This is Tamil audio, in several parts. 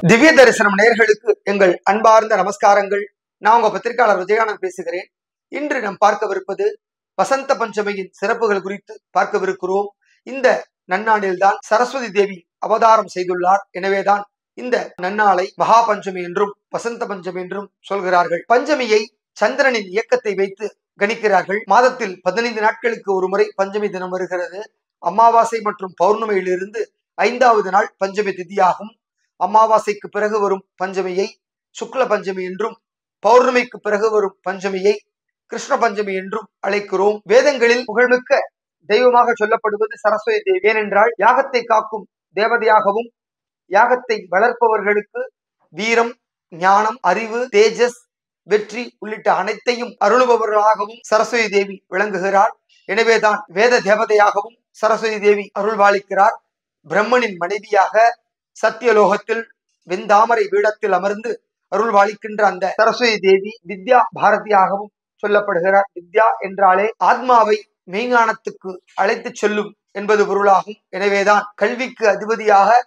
திவ்ய தரிசனம் நேயர்களுக்கு எங்கள் அன்பார்ந்த நமஸ்காரங்கள். நான் உங்க பத்திரிகையாளர் விஜயானந்த் பேசுகிறேன். இன்று நாம் பார்க்கவிருப்பது வசந்த பஞ்சமியின் சிறப்புகள் குறித்து பார்க்கவிருக்கிறோம். இந்த நன்னாளில்தான் சரஸ்வதி தேவி அவதாரம் செய்துள்ளார். எனவேதான் இந்த நன்னாளை மகா பஞ்சமி என்றும் வசந்த பஞ்சமி என்றும் சொல்கிறார்கள். பஞ்சமியை சந்திரனின் இயக்கத்தை வைத்து கணிக்கிறார்கள். மாதத்தில் 15 நாட்களுக்கு ஒரு முறை பஞ்சமி தினம் வருகிறது. அமாவாசை மற்றும் பௌர்ணமியிலிருந்து 5வது நாள் பஞ்சமி திதியாகும். அமாவாசைக்கு பிறகு வரும் பஞ்சமியை சுக்ல பஞ்சமி என்றும், பௌர்ணமிக்கு பிறகு வரும் பஞ்சமியை கிருஷ்ண பஞ்சமி என்றும் அழைக்கிறோம். வேதங்களில் புகழ்மிக்க தெய்வமாக சொல்லப்படுவது சரஸ்வதி தேவி. ஏனென்றால் யாகத்தை காக்கும் தேவதையாகவும், யாகத்தை வளர்ப்பவர்களுக்கு வீரம், ஞானம், அறிவு, தேஜஸ், வெற்றி உள்ளிட்ட அனைத்தையும் அருளுபவர்களாகவும் சரஸ்வதி தேவி விளங்குகிறார். எனவேதான் வேத தேவதையாகவும் சரஸ்வதி தேவி அருள்பாலிக்கிறார். பிரம்மனின் மனைவியாக சத்தியலோகத்தில் வெந்தாமரை பீடத்தில் அமர்ந்து அருள்வாளிக்கின்ற அந்த சரஸ்வதி தேவி வித்யா பாரதியாகவும் சொல்லப்படுகிறார். வித்யா என்றாலே ஆத்மாவை மெய்ஞானத்துக்கு அழைத்து செல்லும் என்பது பொருளாகும். எனவேதான் கல்விக்கு அதிபதியாக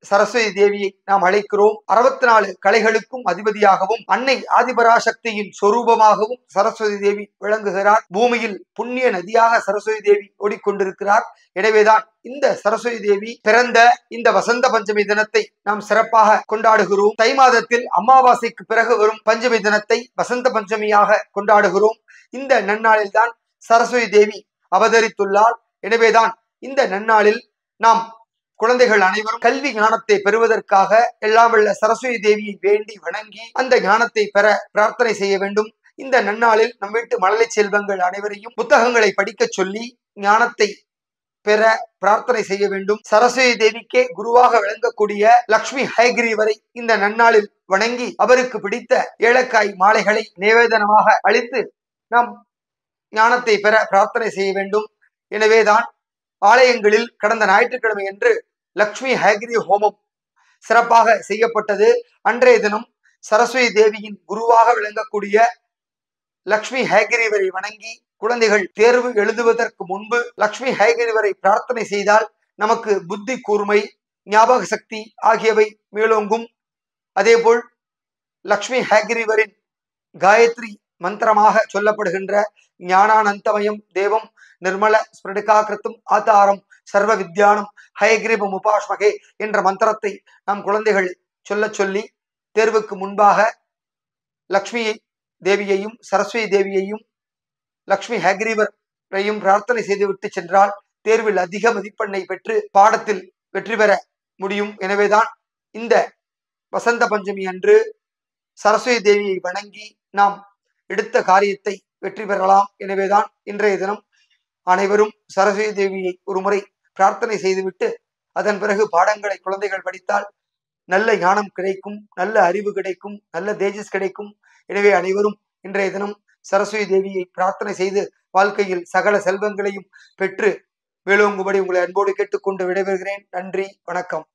சரஸ்வதி தேவியை நாம் அழைக்கிறோம். 64 கலைகளுக்கும் அதிபதியாகவும், அன்னை ஆதிபராசக்தியின் சொரூபமாகவும் சரஸ்வதி தேவி விளங்குகிறார். பூமியில் புண்ணிய நதியாக சரஸ்வதி தேவி ஓடிக்கொண்டிருக்கிறார். எனவேதான் இந்த சரஸ்வதி தேவி பிறந்த இந்த வசந்த பஞ்சமி தினத்தை நாம் சிறப்பாக கொண்டாடுகிறோம். தை மாதத்தில் அமாவாசைக்கு பிறகு வரும் பஞ்சமி தினத்தை வசந்த பஞ்சமியாக கொண்டாடுகிறோம். இந்த நன்னாளில் தான் சரஸ்வதி தேவி அவதரித்துள்ளார். எனவேதான் இந்த நன்னாளில் நாம் குழந்தைகள் அனைவரும் கல்வி ஞானத்தை பெறுவதற்காக எல்லாம் வல்ல சரஸ்வதி தேவியை வேண்டி வணங்கி அந்த ஞானத்தை பெற பிரார்த்தனை செய்ய வேண்டும். இந்த நன்னாளில் நம் வீட்டு மழலை செல்வங்கள் அனைவரையும் புத்தகங்களை படிக்க சொல்லி ஞானத்தை பெற பிரார்த்தனை செய்ய வேண்டும். சரஸ்வதி தேவிக்கே குருவாக விளங்கக்கூடிய லக்ஷ்மி ஹயகிரீவரை இந்த நன்னாளில் வணங்கி அவருக்கு பிடித்த ஏலக்காய் மாலைகளை நிவேதனமாக அளித்து நாம் ஞானத்தை பெற பிரார்த்தனை செய்ய வேண்டும். எனவேதான் ஆலயங்களில் கடந்த ஞாயிற்றுக்கிழமை என்று லக்ஷ்மி ஹயகிரி ஹோமம் சிறப்பாக செய்யப்பட்டது. அன்றைய தினம் சரஸ்வதி தேவியின் குருவாக விளங்கக்கூடிய லக்ஷ்மி ஹயகிரிவரை வணங்கி குழந்தைகள் தேர்வு எழுதுவதற்கு முன்பு லக்ஷ்மி ஹயகிரிவரை பிரார்த்தனை செய்தால் நமக்கு புத்தி கூர்மை, ஞாபக சக்தி ஆகியவை மேலோங்கும். அதேபோல் லக்ஷ்மி ஹயகிரிவரின் காயத்ரி மந்திரமாக சொல்லப்படுகின்ற ஞானானந்தமயம் தேவம் நிர்மல ஸ்பிருடிகாகிருத்தும் ஆதாரம் சர்வ வித்யானம் ஹயகிரீபம் உபாஸ்மகே என்ற மந்திரத்தை நம் குழந்தைகள் சொல்லி தேர்வுக்கு முன்பாக லக்ஷ்மி தேவியையும் சரஸ்வதி தேவியையும் லக்ஷ்மி ஹயகிரீவரையும் பிரார்த்தனை செய்துவிட்டு சென்றால் தேர்வில் அதிக மதிப்பெண்ணை பெற்று பாடத்தில் வெற்றி பெற முடியும். எனவேதான் இந்த வசந்த பஞ்சமி அன்று சரஸ்வதி தேவியை வணங்கி நாம் எடுத்த காரியத்தை வெற்றி பெறலாம். எனவேதான் இன்றைய தினம் அனைவரும் சரஸ்வதி தேவியை ஒரு முறை பிரார்த்தனை செய்துவிட்டு அதன் பிறகு பாடங்களை குழந்தைகள் படித்தால் நல்ல ஞானம் கிடைக்கும், நல்ல அறிவு கிடைக்கும், நல்ல தேஜஸ் கிடைக்கும். எனவே அனைவரும் இன்றைய தினம் சரஸ்வதி தேவியை பிரார்த்தனை செய்து வாழ்க்கையில் சகல செல்வங்களையும் பெற்று வேலோங்கும்படி உங்களை அன்போடு கேட்டுக்கொண்டு விடைபெறுகிறேன். நன்றி, வணக்கம்.